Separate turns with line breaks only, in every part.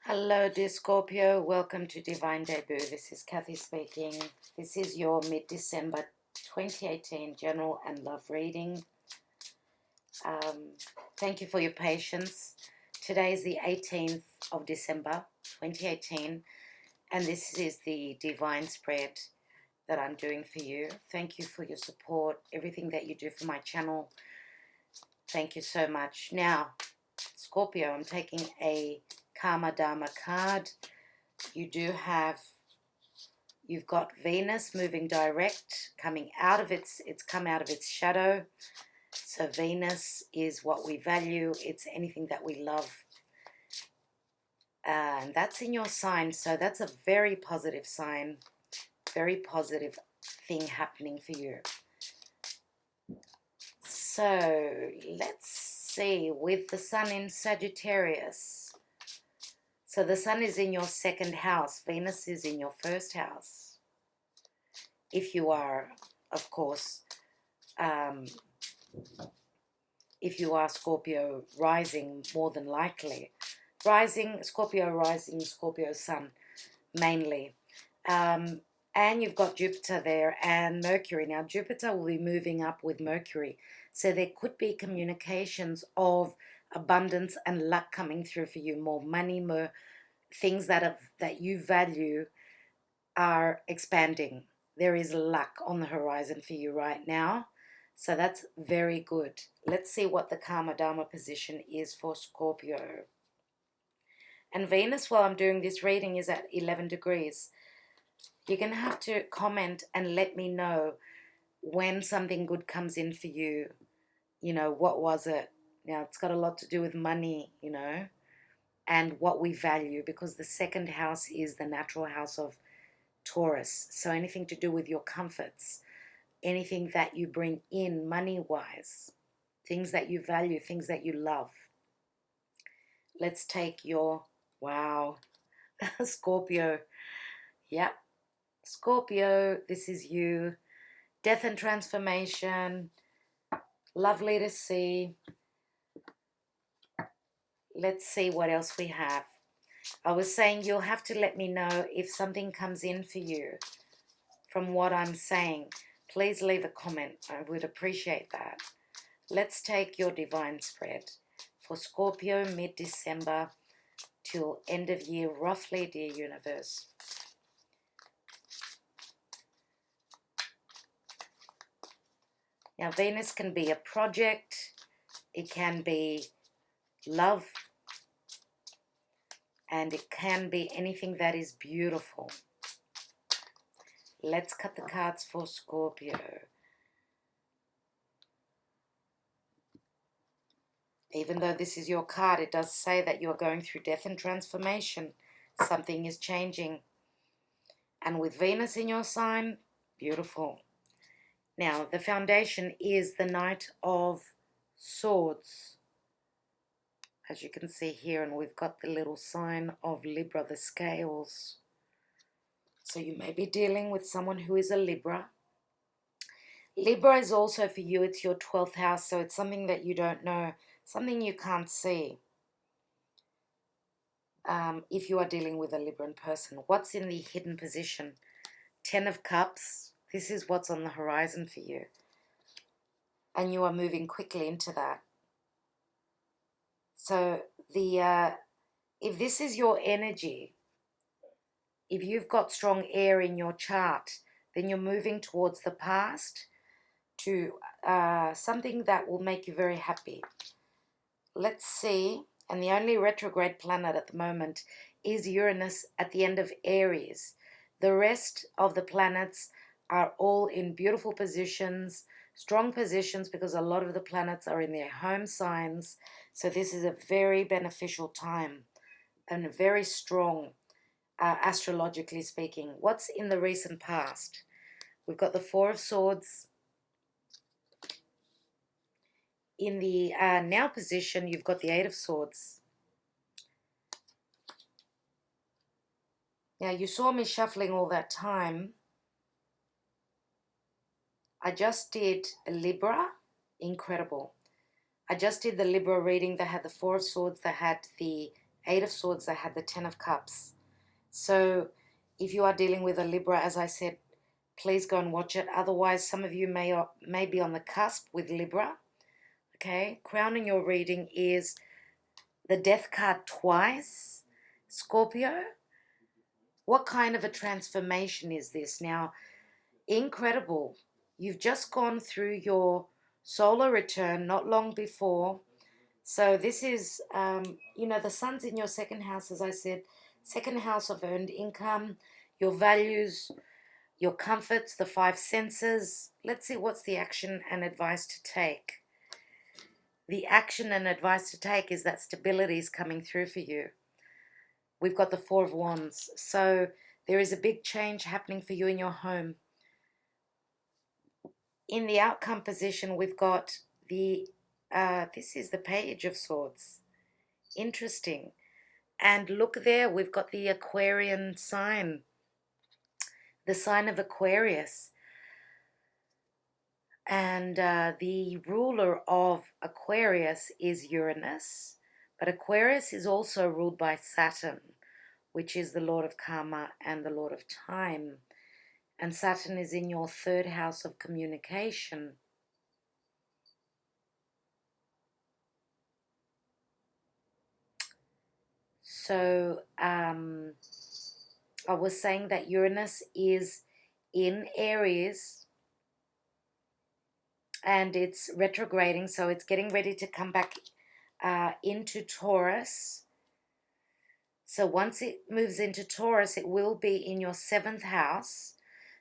Hello, dear Scorpio. Welcome to Divine Debut. This is Kathy speaking. This is your mid-December 2018 general and love reading. Thank you for your patience. Today is the 18th of December 2018, and this is the divine spread that I'm doing for you. Thank you for your support, everything that you do for my channel. Thank you so much. Now, Scorpio, I'm taking a Karma Dharma card. You've got Venus moving direct, coming out of it's come out of its shadow. So Venus is what we value. It's anything that we love. And that's in your sign. So that's a very positive sign. Very positive thing happening for you. So let's see, with the sun in Sagittarius. So the sun is in your second house. Venus is in your first house. If you are, of course, if you are Scorpio rising, more than likely. Scorpio rising, Scorpio sun, mainly. And you've got Jupiter there and Mercury. Now, Jupiter will be moving up with Mercury. So there could be communications of abundance and luck coming through for you. More money, more things that you value are expanding. There is luck on the horizon for you right now. So that's very good. Let's see what the Karma Dharma position is for Scorpio. And Venus, while I'm doing this reading, is at 11 degrees. You're going to have to comment and let me know when something good comes in for you. You know, what was it? Now, it's got a lot to do with money, you know, and what we value, because the second house is the natural house of Taurus. So anything to do with your comforts, anything that you bring in money-wise, things that you value, things that you love. Let's take your, wow, Scorpio. Yep. Scorpio, this is you. Death and transformation. Lovely to see. Let's see what else we have. I was saying you'll have to let me know if something comes in for you from what I'm saying. Please leave a comment. I would appreciate that. Let's take your divine spread for Scorpio mid-December till end of year, roughly, dear universe. Now, Venus can be a project. It can be love. And it can be anything that is beautiful. Let's cut the cards for Scorpio. Even though this is your card, it does say that you're going through death and transformation. Something is changing. And with Venus in your sign, beautiful. Now, the foundation is the Knight of Swords. As you can see here, and we've got the little sign of Libra, the scales. So you may be dealing with someone who is a Libra. Libra is also for you, it's your 12th house, so it's something that you don't know, something you can't see. If you are dealing with a Libran person, what's in the hidden position? 10 of Cups. This is what's on the horizon for you. And you are moving quickly into that. So if this is your energy, if you've got strong air in your chart, then you're moving towards the past to something that will make you very happy. Let's see. And the only retrograde planet at the moment is Uranus at the end of Aries. The rest of the planets are all in beautiful positions, strong positions, because a lot of the planets are in their home signs. So this is a very beneficial time and very strong, astrologically speaking. What's in the recent past? We've got the Four of Swords. In the now position, you've got the Eight of Swords. Now, you saw me shuffling all that time. I just did a Libra. Incredible. I just did the Libra reading that had the Four of Swords, that had the Eight of Swords, they had the Ten of Cups. So if you are dealing with a Libra, as I said, please go and watch it. Otherwise, some of you may be on the cusp with Libra. Okay, crowning your reading is the Death card twice. Scorpio, what kind of a transformation is this? Now, incredible. You've just gone through your solar return not long before. So this is, the sun's in your second house, as I said, second house of earned income, your values, your comforts, the five senses. Let's see what's the action and advice to take. The action and advice to take is that stability is coming through for you. We've got the Four of Wands. So there is a big change happening for you in your home. In the outcome position, we've got this is the Page of Swords. Interesting. And look there, we've got the Aquarian sign. The sign of Aquarius. And the ruler of Aquarius is Uranus. But Aquarius is also ruled by Saturn, which is the Lord of Karma and the Lord of Time. And Saturn is in your third house of communication. So I was saying that Uranus is in Aries and it's retrograding, so it's getting ready to come back into Taurus. So once it moves into Taurus, it will be in your seventh house.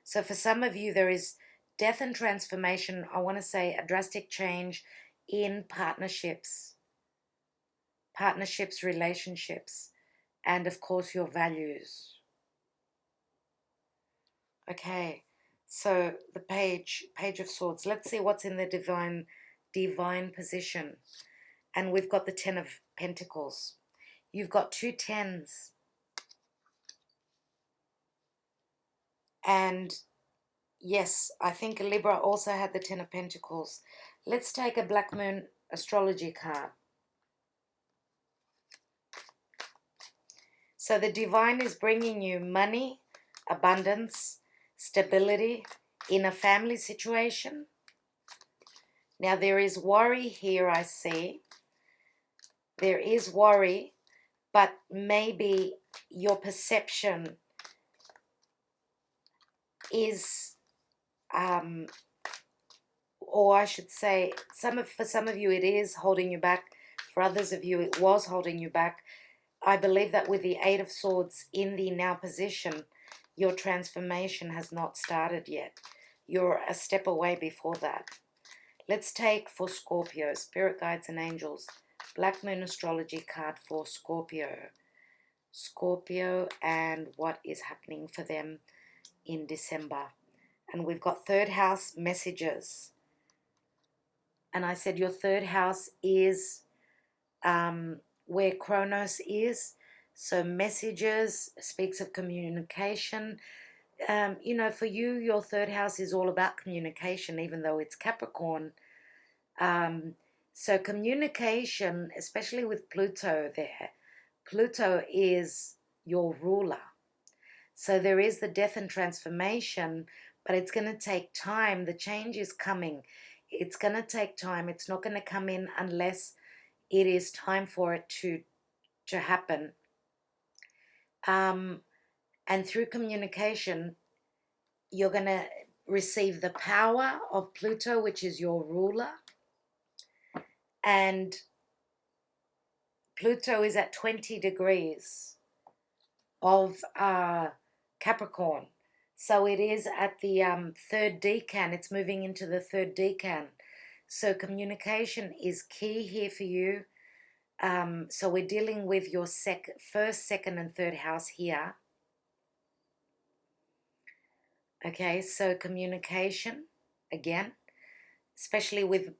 So for some of you, there is death and transformation. I want to say a drastic change in partnerships, relationships, and of course your values. Okay, so the Page of Swords. Let's see what's in the divine position. And we've got the Ten of Pentacles. You've got two tens. And yes, I think Libra also had the Ten of Pentacles. Let's take a Black Moon astrology card. So the divine is bringing you money, abundance, stability in a family situation. Now there is worry here, I see. There is worry, but maybe your perception is, or I should say, for some of you it is holding you back. For others of you it was holding you back. I believe that with the Eight of Swords in the now position, your transformation has not started yet. You're a step away before that. Let's take for Scorpio, Spirit Guides and Angels, Black Moon Astrology card for Scorpio. Scorpio and what is happening for them in December. And we've got third house messages. And I said your third house is where Kronos is. So messages speaks of communication. For you, your third house is all about communication, even though it's Capricorn. So communication, especially with Pluto there, Pluto is your ruler. So there is the death and transformation, but it's going to take time. The change is coming. It's going to take time. It's not going to come in unless it is time for it to happen. And through communication, you're going to receive the power of Pluto, which is your ruler. And Pluto is at 20 degrees of Capricorn. So it is at the third decan. It's moving into the third decan. So communication is key here for you. So we're dealing with your first, second, and third house here. Okay, so communication, again, especially with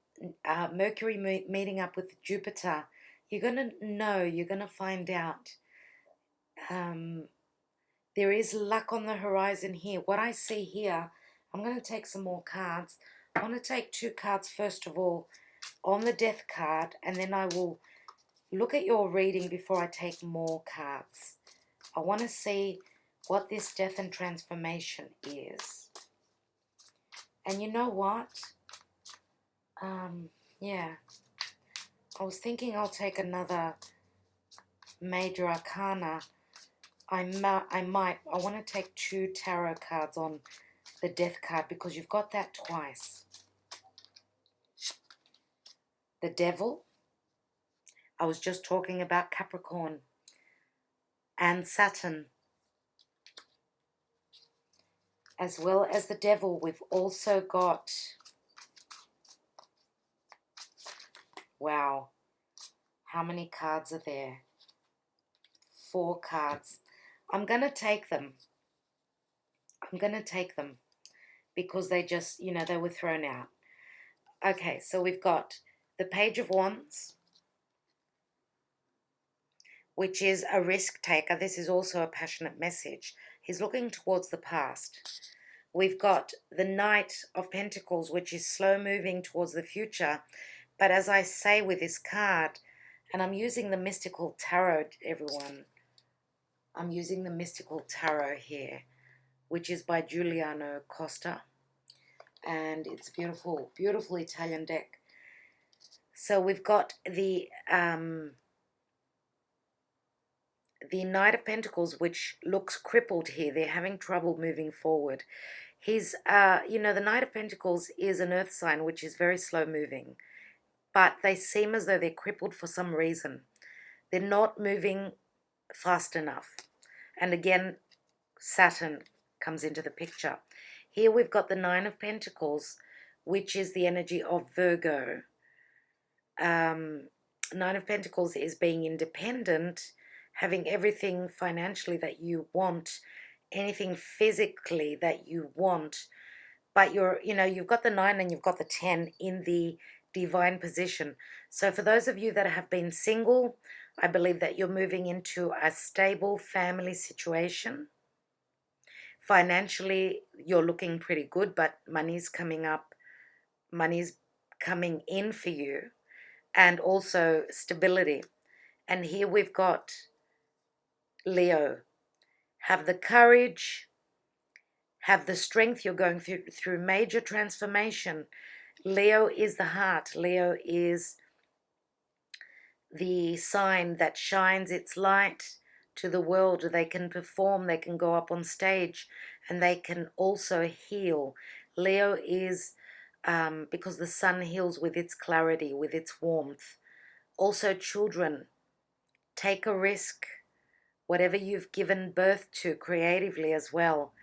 Mercury meeting up with Jupiter, you're going to know, you're going to find out. There is luck on the horizon here. What I see here, I'm going to take some more cards. I want to take two cards first of all on the death card, and then I will look at your reading before I take more cards. I want to see what this death and transformation is. And you know what? Yeah. I was thinking I'll take another major arcana. I want to take 2 tarot cards on the death card because you've got that twice. The devil. I was just talking about Capricorn and Saturn. As well as the devil, we've also got, wow, how many cards are there? 4 cards. I'm going to take them. I'm going to take them because they just, they were thrown out. Okay, so we've got the Page of Wands, which is a risk taker. This is also a passionate message. He's looking towards the past. We've got the Knight of Pentacles, which is slow moving towards the future. But as I say with this card, and I'm using the Mystical Tarot, everyone. I'm using the Mystical Tarot here, which is by Giuliano, Costa. And it's beautiful, beautiful Italian deck. So we've got the Knight of Pentacles, which looks crippled here. They're having trouble moving forward. He's, the Knight of Pentacles is an earth sign, which is very slow moving. But they seem as though they're crippled for some reason. They're not moving fast enough. And again, Saturn comes into the picture. Here we've got the 9 of Pentacles, which is the energy of Virgo. 9 of Pentacles is being independent, having everything financially that you want, anything physically that you want, but you've got the 9 and you've got the 10 in the divine position. So for those of you that have been single, I believe that you're moving into a stable family situation. Financially, you're looking pretty good, but money's coming up, money's coming in for you, and also stability. And here we've got Leo. Have the courage, have the strength. You're going through major transformation. Leo is the heart. Leo is the sign that shines its light to the world. They can perform, they can go up on stage, and they can also heal. Leo is, because the sun heals with its clarity, with its warmth. Also children, take a risk. Whatever you've given birth to creatively as well.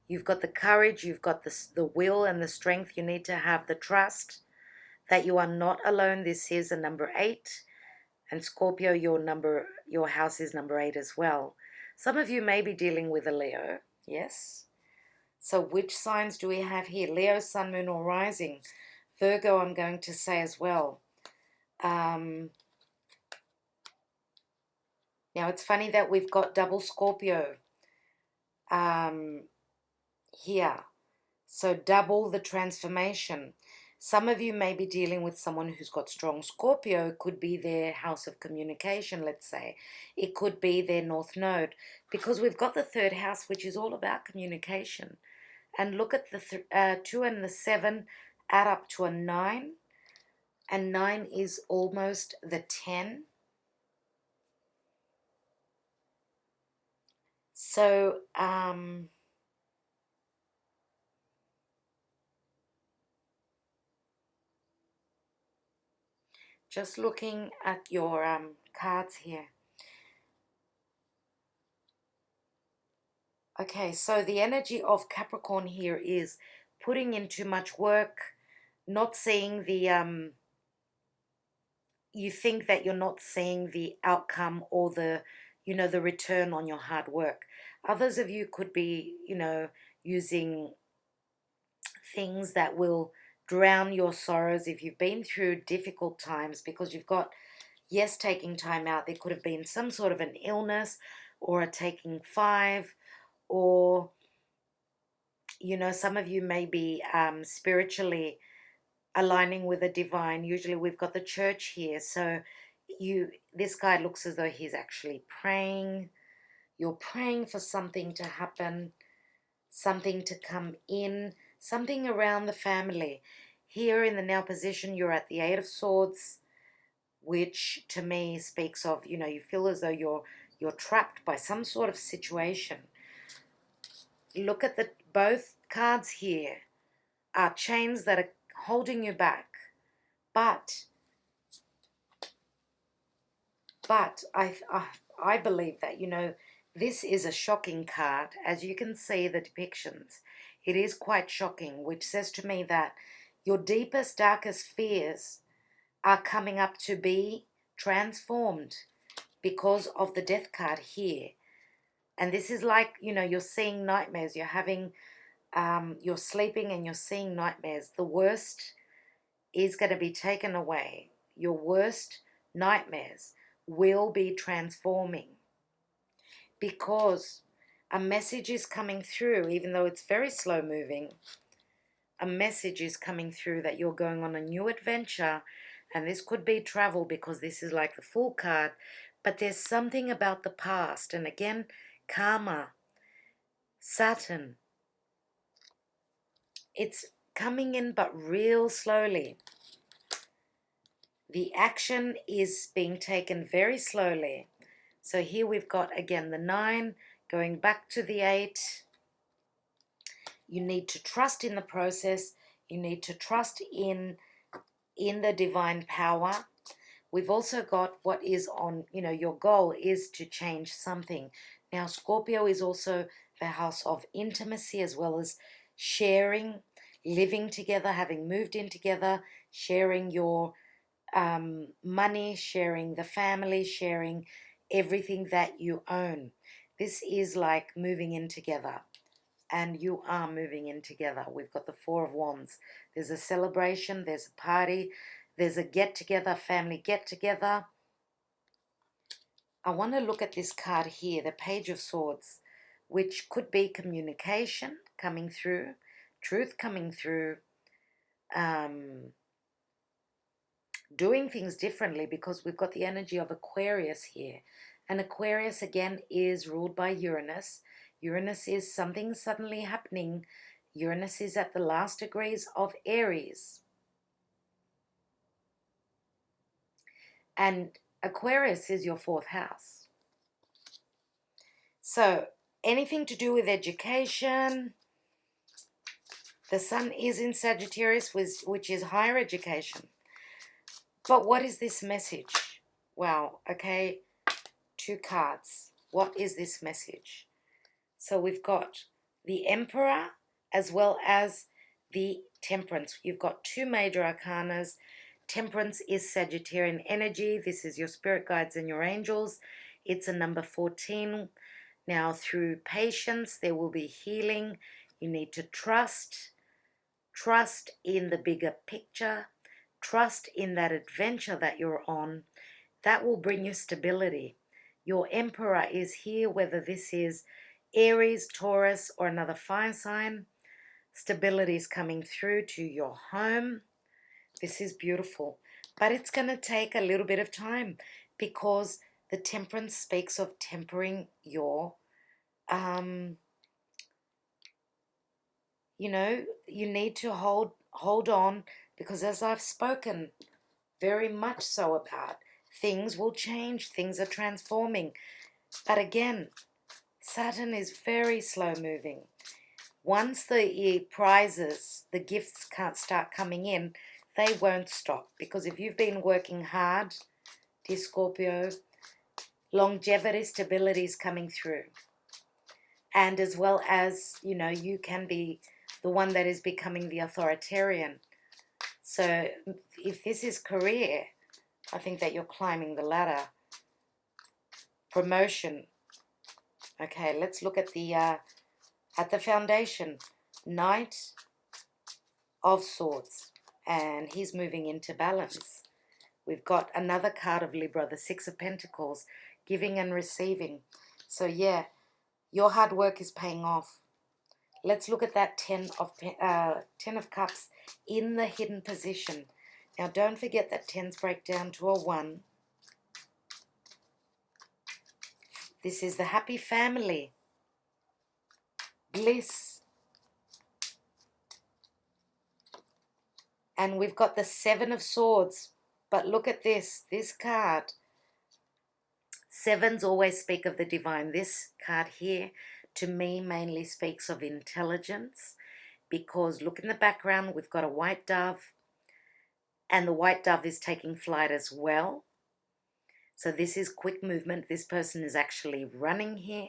You've got the courage, you've got the will and the strength. You need to have the trust that you are not alone. This is a number 8. And Scorpio, your house is number 8 as well. Some of you may be dealing with a Leo, yes? So which signs do we have here? Leo, Sun, Moon, or Rising. Virgo, I'm going to say as well. Now, it's funny that we've got double Scorpio here. So double the transformation. Some of you may be dealing with someone who's got strong Scorpio. It could be their house of communication, let's say. It could be their North Node. Because we've got the 3rd house, which is all about communication. And look at the 2 and the 7 add up to a 9. And 9 is almost the 10. So, just looking at your cards here. Okay, so the energy of Capricorn here is putting in too much work, not seeing the, you think that you're not seeing the outcome or the, the return on your hard work. Others of you could be, using things that will drown your sorrows if you've been through difficult times, because you've got, yes, taking time out. There could have been some sort of an illness or a taking 5, or, some of you may be spiritually aligning with the divine. Usually we've got the church here. So This guy looks as though he's actually praying. You're praying for something to happen, something to come in, something around the family. Here in the now position, you're at the Eight of Swords, which to me speaks of, you feel as though you're trapped by some sort of situation. Look at both cards here are chains that are holding you back. But I believe that, this is a shocking card. As you can see the depictions, it is quite shocking, which says to me that your deepest, darkest fears are coming up to be transformed because of the death card here. And this is like, you're seeing nightmares. You're sleeping and you're seeing nightmares. The worst is going to be taken away. Your worst nightmares will be transforming because a message is coming through, even though it's very slow moving. A message is coming through that you're going on a new adventure, and this could be travel because this is like the Fool card, but there's something about the past. And again, karma, Saturn, it's coming in but real slowly. The action is being taken very slowly. So here we've got, again, the 9 going back to the 8. You need to trust in the process. You need to trust in the divine power. We've also got what is on, your goal is to change something. Now, Scorpio is also the house of intimacy as well as sharing, living together, having moved in together, sharing your money, sharing the family, sharing everything that you own. This is like moving in together, and you are moving in together. We've got the Four of Wands. There's a celebration, there's a party, there's a get-together, family get-together. I want to look at this card here, the Page of Swords, which could be communication coming through, truth coming through, doing things differently, because we've got the energy of Aquarius here. And Aquarius, again, is ruled by Uranus. Uranus is something suddenly happening. Uranus is at the last degrees of Aries. And Aquarius is your 4th house. So anything to do with education. The sun is in Sagittarius, which is higher education. But what is this message? Wow, okay, 2 cards. What is this message? So we've got the Emperor as well as the Temperance. You've got 2 major arcanas. Temperance is Sagittarian energy. This is your spirit guides and your angels. It's a number 14. Now, through patience, there will be healing. You need to trust in the bigger picture. Trust in that adventure that you're on. That will bring you stability. Your Emperor is here, whether this is Aries, Taurus, or another fire sign. Stability is coming through to your home. This is beautiful. But it's going to take a little bit of time because the Temperance speaks of tempering your, you need to hold on, because as I've spoken very much so about, things will change, things are transforming. But again, Saturn is very slow moving. Once the prizes, the gifts can't start coming in, they won't stop. Because if you've been working hard, dear Scorpio, longevity, stability is coming through. And as well as, you can be the one that is becoming the authoritarian. So if this is career, I think that you're climbing the ladder. Promotion. Okay, let's look at the foundation. Knight of Swords. And he's moving into balance. We've got another card of Libra, the 6 of Pentacles, giving and receiving. So yeah, your hard work is paying off. Let's look at that 10 of Cups in the hidden position. Now, don't forget that 10s break down to a 1. This is the happy family. Bliss. And we've got the Seven of Swords. But look at this card. Sevens always speak of the divine. This card here, to me, mainly speaks of intelligence. Because look in the background, we've got a white dove. And the white dove is taking flight as well. So this is quick movement. This person is actually running here.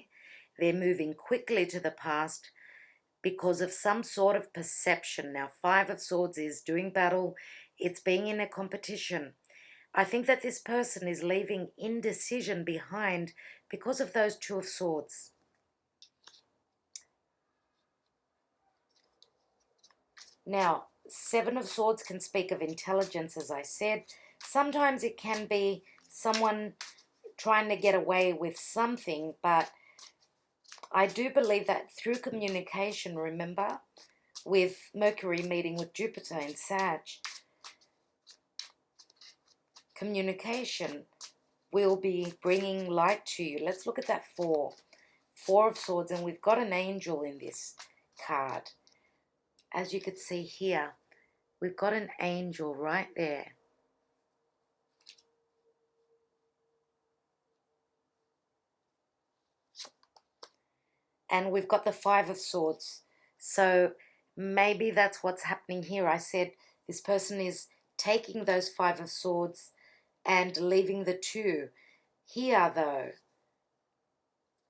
They're moving quickly to the past because of some sort of perception. Now, Five of Swords is doing battle. It's being in a competition. I think that this person is leaving indecision behind because of those Two of Swords. Now, Seven of Swords can speak of intelligence, as I said. Sometimes it can be someone trying to get away with something, but I do believe that through communication, remember, with Mercury meeting with Jupiter in Sag, communication will be bringing light to you. Let's look at that Four of Swords, and we've got an angel in this card. As you could see here, we've got an angel right there. And we've got the Five of Swords. So maybe that's what's happening here. I said this person is taking those Five of Swords and leaving the two. Here, though,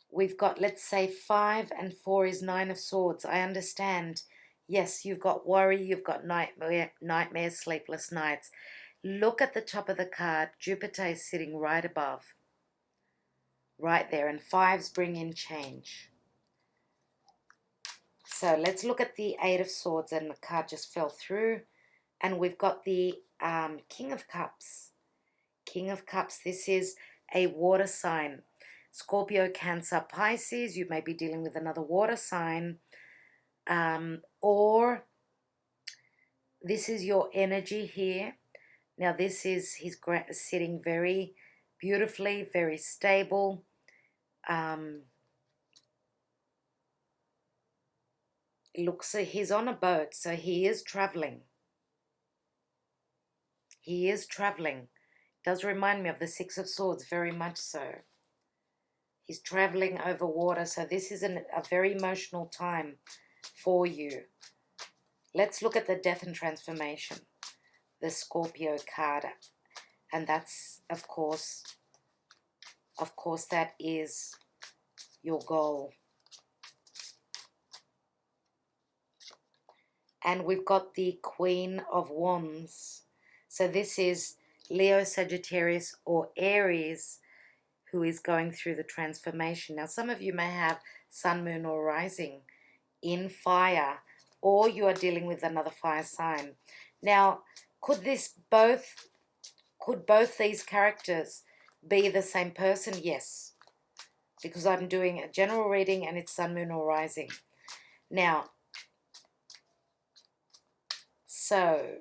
we've got, let's say, 5 and 4 is 9 of Swords. I understand. Yes, you've got worry, you've got nightmares, sleepless nights. Look at the top of the card. Jupiter is sitting right above. Right there. And 5s bring in change. So let's look at the 8 of Swords, and the card just fell through. And we've got the King of Cups. King of Cups, this is a water sign. Scorpio, Cancer, Pisces, you may be dealing with another water sign. Or this is your energy here. Now this is, he's sitting very beautifully, very stable. Looks, he's on a boat, so he is traveling. He is traveling. Does remind me of the Six of Swords, very much so. He's traveling over water, so this is a very emotional time for you. Let's look at the Death and Transformation, the Scorpio card, and that's, of course, that is your goal. And we've got the Queen of Wands. So this is Leo, Sagittarius, or Aries who is going through the transformation. Now, some of you may have Sun, Moon, or Rising in fire, or you are dealing with another fire sign. Now, could both these characters be the same person? Yes, because I'm doing a general reading and it's Sun, Moon, or Rising. Now, so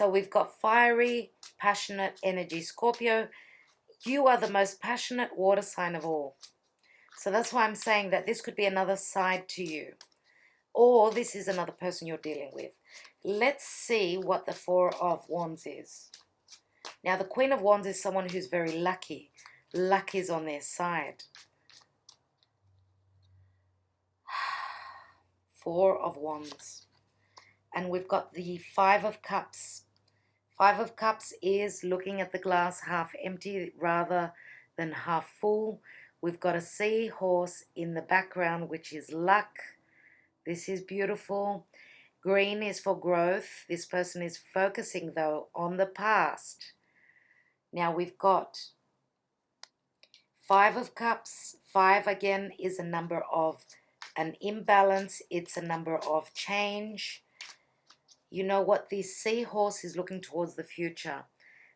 we've got fiery, passionate energy. Scorpio, you are the most passionate water sign of all. So that's why I'm saying that this could be another side to you. Or this is another person you're dealing with. Let's see what the Four of Wands is. Now, the Queen of Wands is someone who's very lucky. Luck is on their side. Four of Wands. And we've got the Five of Cups. Five of Cups is looking at the glass half empty rather than half full. We've got a seahorse in the background, which is luck. This is beautiful. Green is for growth. This person is focusing, though, on the past. Now we've got Five of Cups. 5, again, is a number of an imbalance. It's a number of change. You know what? This seahorse is looking towards the future.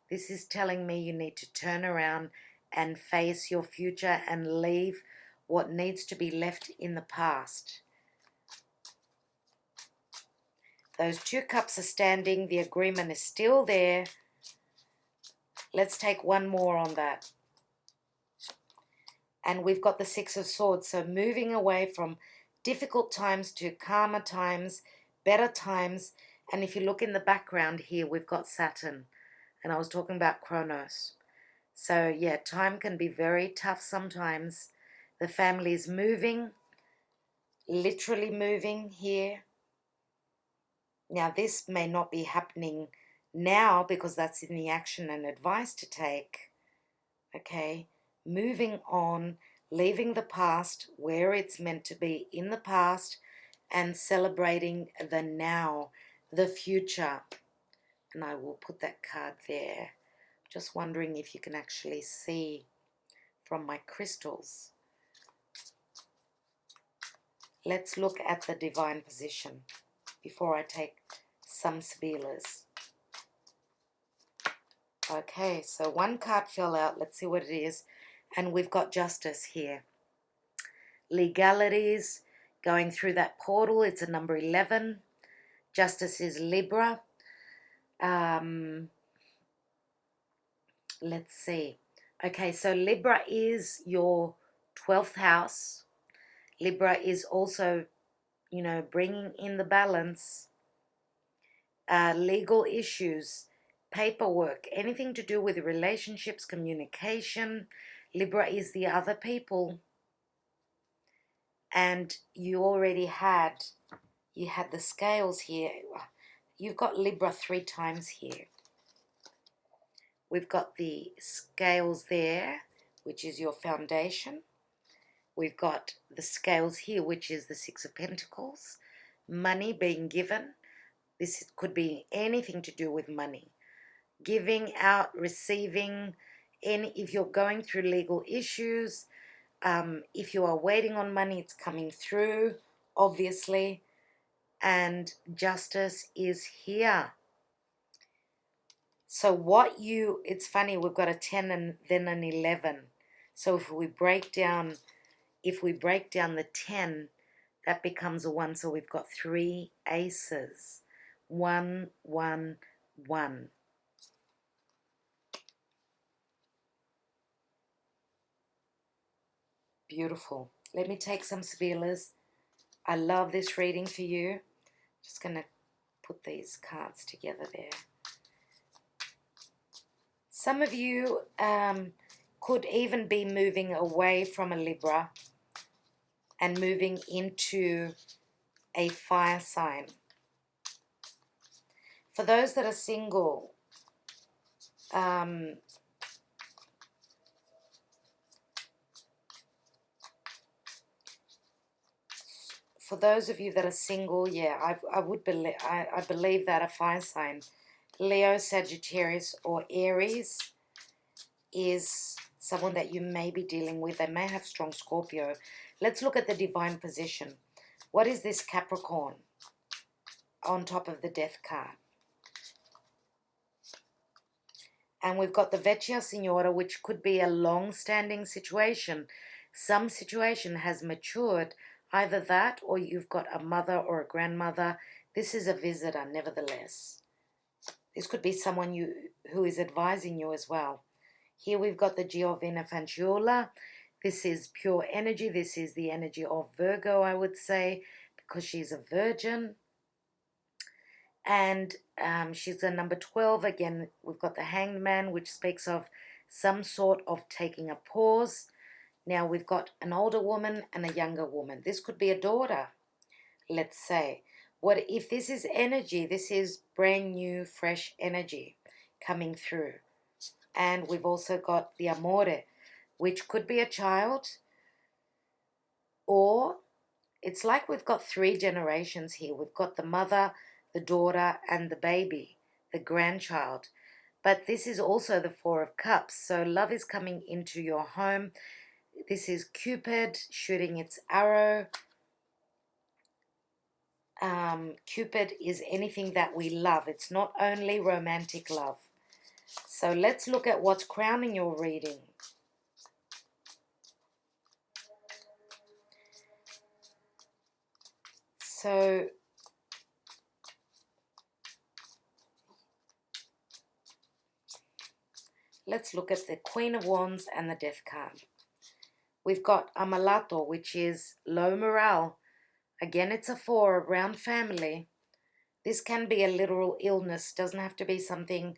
This is telling me you need to turn around and face your future and leave what needs to be left in the past. Those 2 cups are standing. The agreement is still there. Let's take one more on that. And we've got the 6 of Swords. So moving away from difficult times to calmer times, better times. And if you look in the background here, we've got Saturn. And I was talking about Kronos. So yeah, time can be very tough sometimes. The family is moving, literally moving here. Now this may not be happening now because that's in the action and advice to take. Okay, moving on, leaving the past where it's meant to be in the past and celebrating the now, the future. And I will put that card there. Just wondering if you can actually see from my crystals. Let's look at the divine position before I take some Sibillas. Okay, so one card fell out. Let's see what it is. And we've got Justice here. Legalities, going through that portal. It's a number 11. Justice is Libra. Let's see. Okay, so Libra is your 12th house. Libra is also, you know, bringing in the balance. Legal issues, paperwork, anything to do with relationships, communication. Libra is the other people. And you already had, the scales here. You've got Libra 3 times here. We've got the scales there, which is your foundation. We've got the scales here, which is the 6 of Pentacles. Money being given. This could be anything to do with money. Giving out, receiving. If you're going through legal issues, if you are waiting on money, it's coming through, obviously. And Justice is here. So it's funny, we've got a 10 and then an 11. So if we break down the 10, that becomes a 1. So we've got 3 aces. 1, 1, 1. Beautiful. Let me take some Sibillas. I love this reading for you. Just going to put these cards together there. Some of you could even be moving away from a Libra and moving into a fire sign. For those that are single, for those of you that are single, yeah, I believe that a fire sign, Leo, Sagittarius, or Aries, is someone that you may be dealing with. They may have strong Scorpio. Let's look at the divine position. What is this Capricorn on top of the Death card? And we've got the Vecchia Signora, which could be a long-standing situation. Some situation has matured. Either that or you've got a mother or a grandmother. This is a visitor, nevertheless. This could be someone who is advising you as well. Here we've got the Giovina Fanciulla. This is pure energy. This is the energy of Virgo, I would say, because she's a virgin. And she's a number 12. Again, we've got the Hanged Man, which speaks of some sort of taking a pause. Now we've got an older woman and a younger woman. This could be a daughter, let's say. What if this is energy? This is brand new, fresh energy coming through. And we've also got the Amore, which could be a child. Or it's like we've got 3 generations here. We've got the mother, the daughter, and the baby, the grandchild. But this is also the 4 of Cups. So love is coming into your home. This is Cupid shooting its arrow. Cupid is anything that we love. It's not only romantic love. So let's look at what's crowning your reading. So let's look at the Queen of Wands and the Death card. We've got Amalato, which is low morale. Again, it's a 4 around family. This can be a literal illness. Doesn't have to be something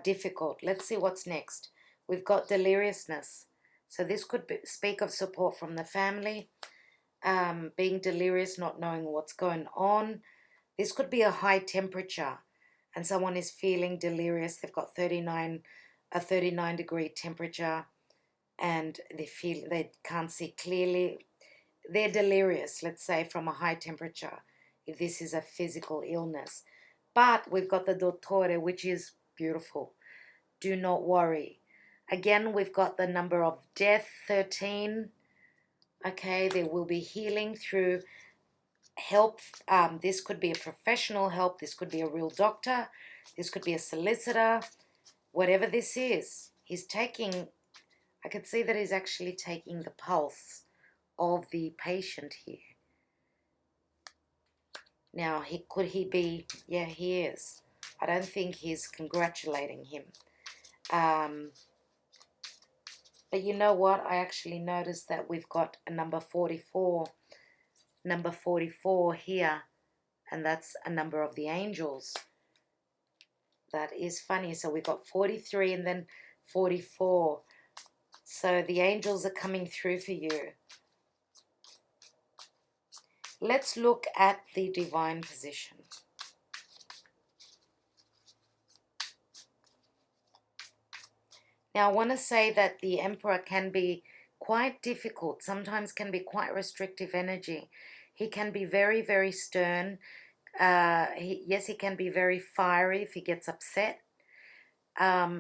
difficult. Let's see what's next. We've got deliriousness. So this could speak of support from the family. Being delirious, not knowing what's going on. This could be a high temperature and someone is feeling delirious. They've got a 39 degree temperature and they can't see clearly. They're delirious, let's say, from a high temperature, if this is a physical illness. But we've got the Dottore, which is beautiful. Do not worry. Again, we've got the number of death, 13. Okay, there will be healing through help. This could be a professional help. This could be a real doctor. This could be a solicitor. Whatever this is, he's taking, I could see that he's actually taking the pulse of the patient here. Now, could he be, yeah, he is. I don't think he's congratulating him. But you know what? I actually noticed that we've got a number 44 here, and that's a number of the angels. That is funny. So we've got 43 and then 44. So the angels are coming through for you. Let's look at the divine position. Now, I want to say that the Emperor can be quite difficult, sometimes can be quite restrictive energy. He can be very, very stern. Yes, he can be very fiery if he gets upset.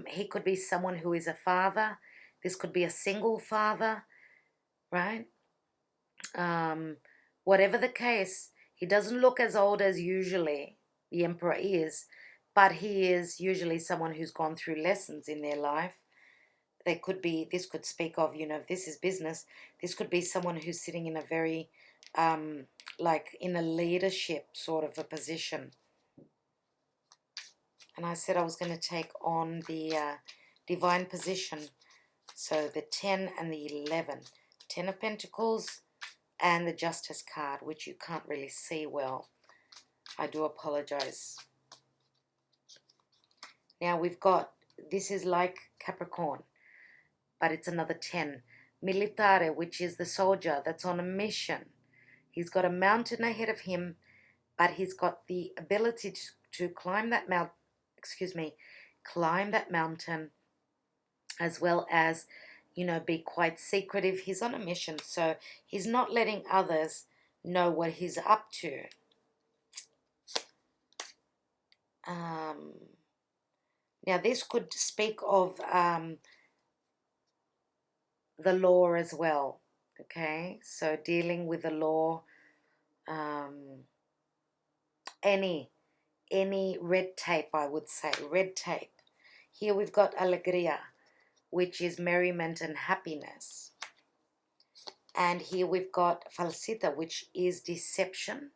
He could be someone who is a father. This could be a single father, right? Whatever the case, he doesn't look as old as usually the Emperor is, but he is usually someone who's gone through lessons in their life. This could speak of, if this is business, this could be someone who's sitting in a very, like in a leadership sort of a position. And I said I was going to take on the divine position. So the 10 and the 11. 10 of Pentacles and the Justice card, which you can't really see well. I do apologize. Now we've got, this is like Capricorn, but it's another 10. Militare, which is the soldier that's on a mission. He's got a mountain ahead of him, but he's got the ability to climb that mountain, as well as, be quite secretive. He's on a mission, so he's not letting others know what he's up to. Now, this could speak of the law as well, okay? So dealing with the law, any red tape, I would say, red tape. Here we've got alegria, which is merriment and happiness. And here we've got falsità, which is deception,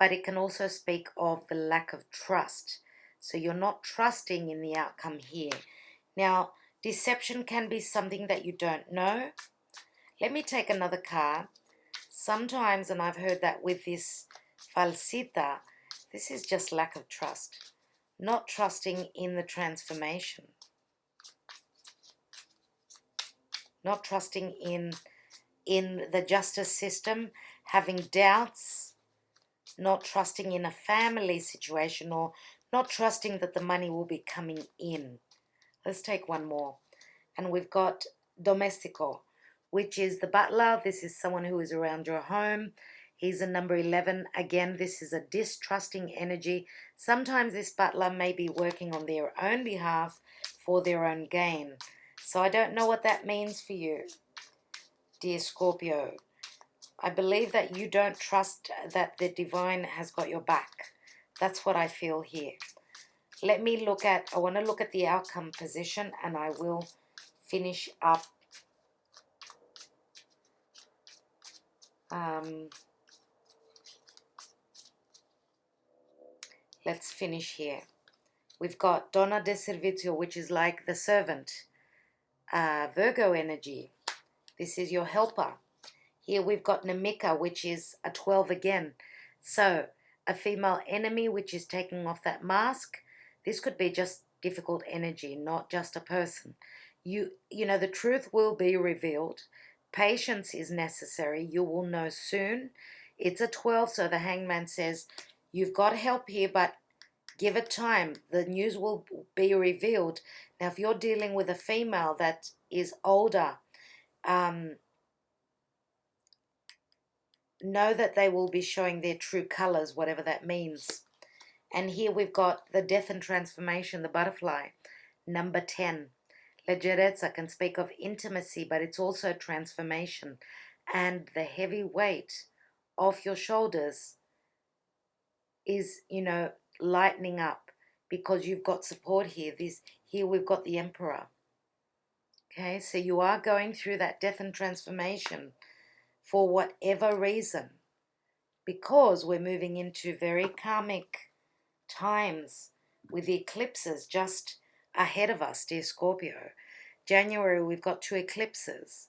but it can also speak of the lack of trust. So you're not trusting in the outcome here. Now, deception can be something that you don't know. Let me take another card. Sometimes, and I've heard that with this falsità, this is just lack of trust. Not trusting in the transformation. Not trusting in the justice system, having doubts, not trusting in a family situation, or not trusting that the money will be coming in. Let's take one more. And we've got domestico, which is the butler. This is someone who is around your home. He's a number 11. Again, this is a distrusting energy. Sometimes this butler may be working on their own behalf for their own gain. So I don't know what that means for you, dear Scorpio. I believe that you don't trust that the divine has got your back. That's what I feel here. I want to look at the outcome position, and I will finish up. Let's finish here. We've got Donna de Servizio, which is like the servant. Virgo energy. This is your helper. Here we've got Namika, which is a 12 again. So a female enemy, which is taking off that mask. This could be just difficult energy, not just a person. You know, the truth will be revealed. Patience is necessary. You will know soon. It's a 12, so the hangman says, you've got help here, but give it time. The news will be revealed. Now, if you're dealing with a female that is older, know that they will be showing their true colors, whatever that means. And here we've got the death and transformation, the butterfly, number 10. Leggerezza can speak of intimacy, but it's also transformation. And the heavy weight off your shoulders is, you know, lightening up because you've got support here. Here we've got the Emperor. Okay, so you are going through that death and transformation for whatever reason, because we're moving into very karmic times with the eclipses just ahead of us, dear Scorpio. January, we've got 2 eclipses,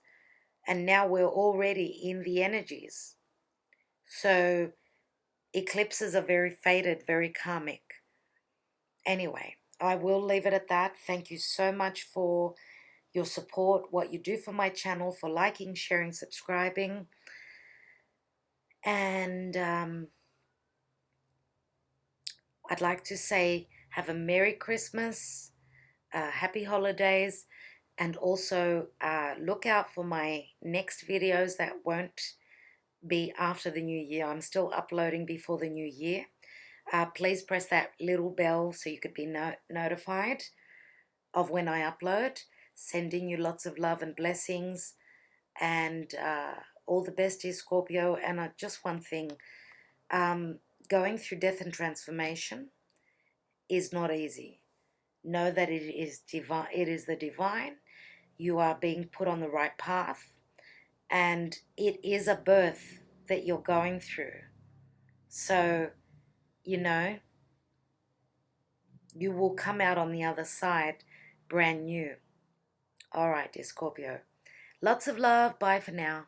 and now we're already in the energies. So eclipses are very fated, very karmic. Anyway, I will leave it at that. Thank you so much for your support, what you do for my channel, for liking, sharing, subscribing. And I'd like to say have a Merry Christmas, Happy Holidays, and also look out for my next videos that won't be after the new year. I'm still uploading before the new year. Please press that little bell so you could be notified of when I upload. Sending you lots of love and blessings, and all the best, dear Scorpio. And just one thing, going through death and transformation is not easy. Know that it is divine. It is the divine. You are being put on the right path, and it is a birth that you're going through. So, you know, you will come out on the other side brand new. All right, dear Scorpio. Lots of love. Bye for now.